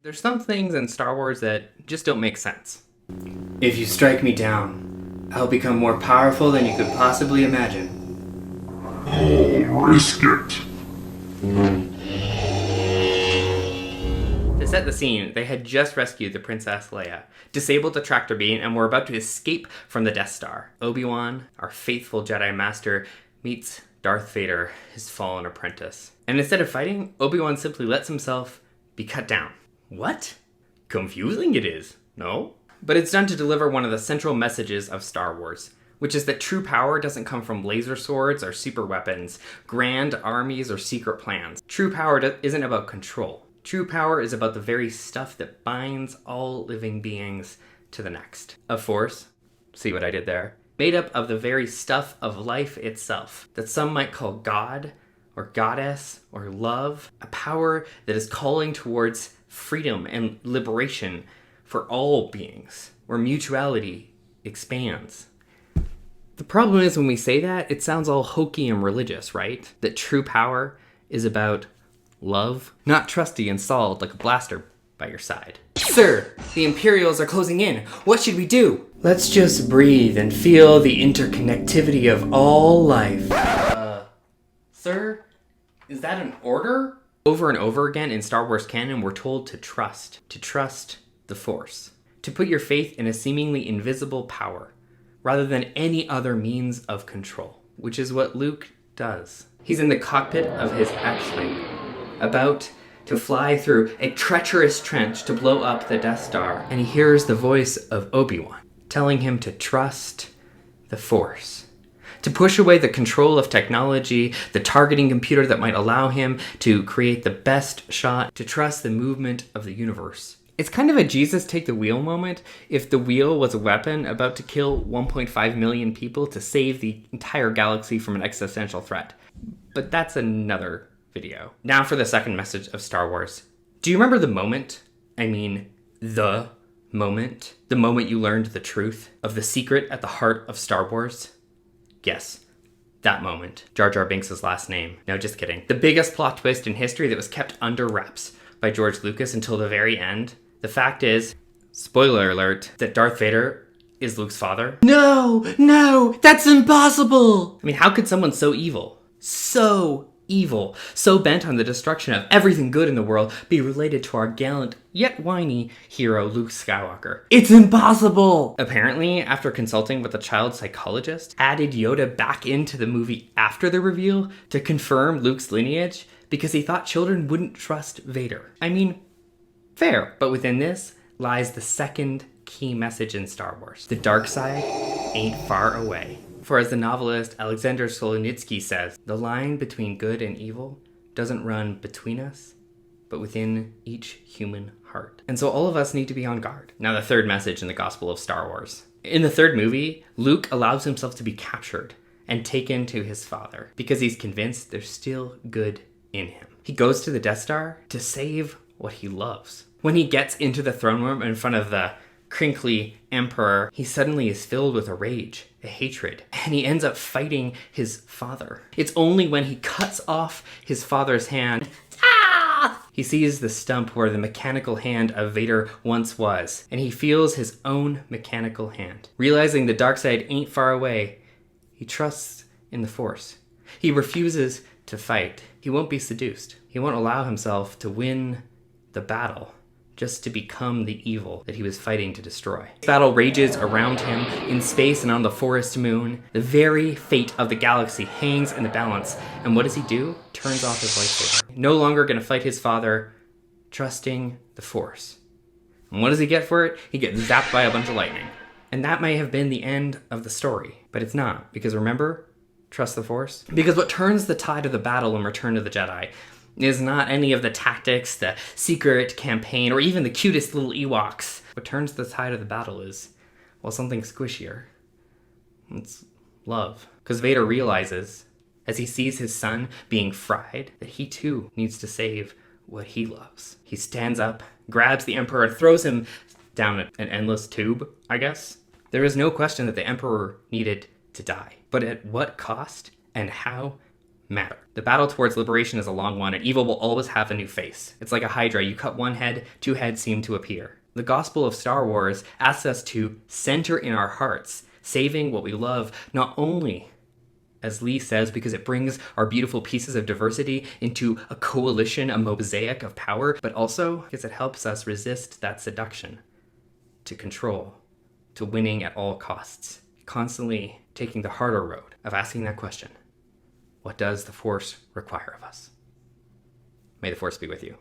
There's some things in Star Wars that just don't make sense. If you strike me down, I'll become more powerful than you could possibly imagine. I'll risk it. To set the scene, they had just rescued the Princess Leia, disabled the tractor beam, and were about to escape from the Death Star. Obi-Wan, our faithful Jedi Master, meets Darth Vader, his fallen apprentice. And instead of fighting, Obi-Wan simply lets himself be cut down. What? Confusing it is, no? But it's done to deliver one of the central messages of Star Wars, which is that true power doesn't come from laser swords or super weapons, grand armies or secret plans. True power isn't about control. True power is about the very stuff that binds all living beings to the next. A force, see what I did there, made up of the very stuff of life itself, that some might call God, or goddess, or love, a power that is calling towards freedom and liberation for all beings, where mutuality expands. The problem is when we say that, it sounds all hokey and religious, right? That true power is about love, not trusty and solid like a blaster by your side. Sir, the Imperials are closing in. What should we do? Let's just breathe and feel the interconnectivity of all life. Sir, is that an order? Over and over again in Star Wars canon, we're told to trust the Force, to put your faith in a seemingly invisible power, rather than any other means of control, which is what Luke does. He's in the cockpit of his X-Wing, about to fly through a treacherous trench to blow up the Death Star, and he hears the voice of Obi-Wan, telling him to trust the Force, to push away the control of technology, the targeting computer that might allow him to create the best shot, to trust the movement of the universe. It's kind of a Jesus take the wheel moment if the wheel was a weapon about to kill 1.5 million people to save the entire galaxy from an existential threat. But that's another video. Now for the second message of Star Wars. Do you remember the moment? I mean, the moment you learned the truth of the secret at the heart of Star Wars? Yes, that moment. Jar Jar Binks' last name. No, just kidding. The biggest plot twist in history that was kept under wraps by George Lucas until the very end. The fact is, spoiler alert, that Darth Vader is Luke's father. No, that's impossible! I mean, how could someone so evil, so bent on the destruction of everything good in the world, be related to our gallant, yet whiny hero Luke Skywalker? It's impossible! Apparently, after consulting with a child psychologist, added Yoda back into the movie after the reveal to confirm Luke's lineage because he thought children wouldn't trust Vader. I mean, fair. But within this lies the second key message in Star Wars. The dark side ain't far away. For as the novelist Alexander Solzhenitsyn says, the line between good and evil doesn't run between us, but within each human heart. And so all of us need to be on guard. Now the third message in the Gospel of Star Wars. In the third movie, Luke allows himself to be captured and taken to his father because he's convinced there's still good in him. He goes to the Death Star to save what he loves. When he gets into the throne room in front of the crinkly emperor, he suddenly is filled with a rage, a hatred, and he ends up fighting his father. It's only when he cuts off his father's hand, he sees the stump where the mechanical hand of Vader once was, and he feels his own mechanical hand. Realizing the dark side ain't far away, he trusts in the Force. He refuses to fight. He won't be seduced. He won't allow himself to win the battle just to become the evil that he was fighting to destroy. The battle rages around him in space and on the forest moon. The very fate of the galaxy hangs in the balance. And what does he do? Turns off his lightsaber. No longer going to fight his father, trusting the Force. And what does he get for it? He gets zapped by a bunch of lightning. And that may have been the end of the story, but it's not. Because remember, trust the Force? Because what turns the tide of the battle in Return of the Jedi is not any of the tactics, the secret campaign, or even the cutest little Ewoks. What turns the tide of the battle is, well, something squishier. It's love. Because Vader realizes, as he sees his son being fried, that he too needs to save what he loves. He stands up, grabs the Emperor, throws him down an endless tube, I guess. There is no question that the Emperor needed to die. But at what cost and how? matter. The battle towards liberation is a long one, and evil will always have a new face. It's like a hydra. You cut one head, two heads seem to appear. The gospel of Star Wars asks us to center in our hearts, saving what we love, not only, as Lee says, because it brings our beautiful pieces of diversity into a coalition, a mosaic of power, but also because it helps us resist that seduction to control, to winning at all costs, constantly taking the harder road of asking that question: what does the Force require of us? May the Force be with you.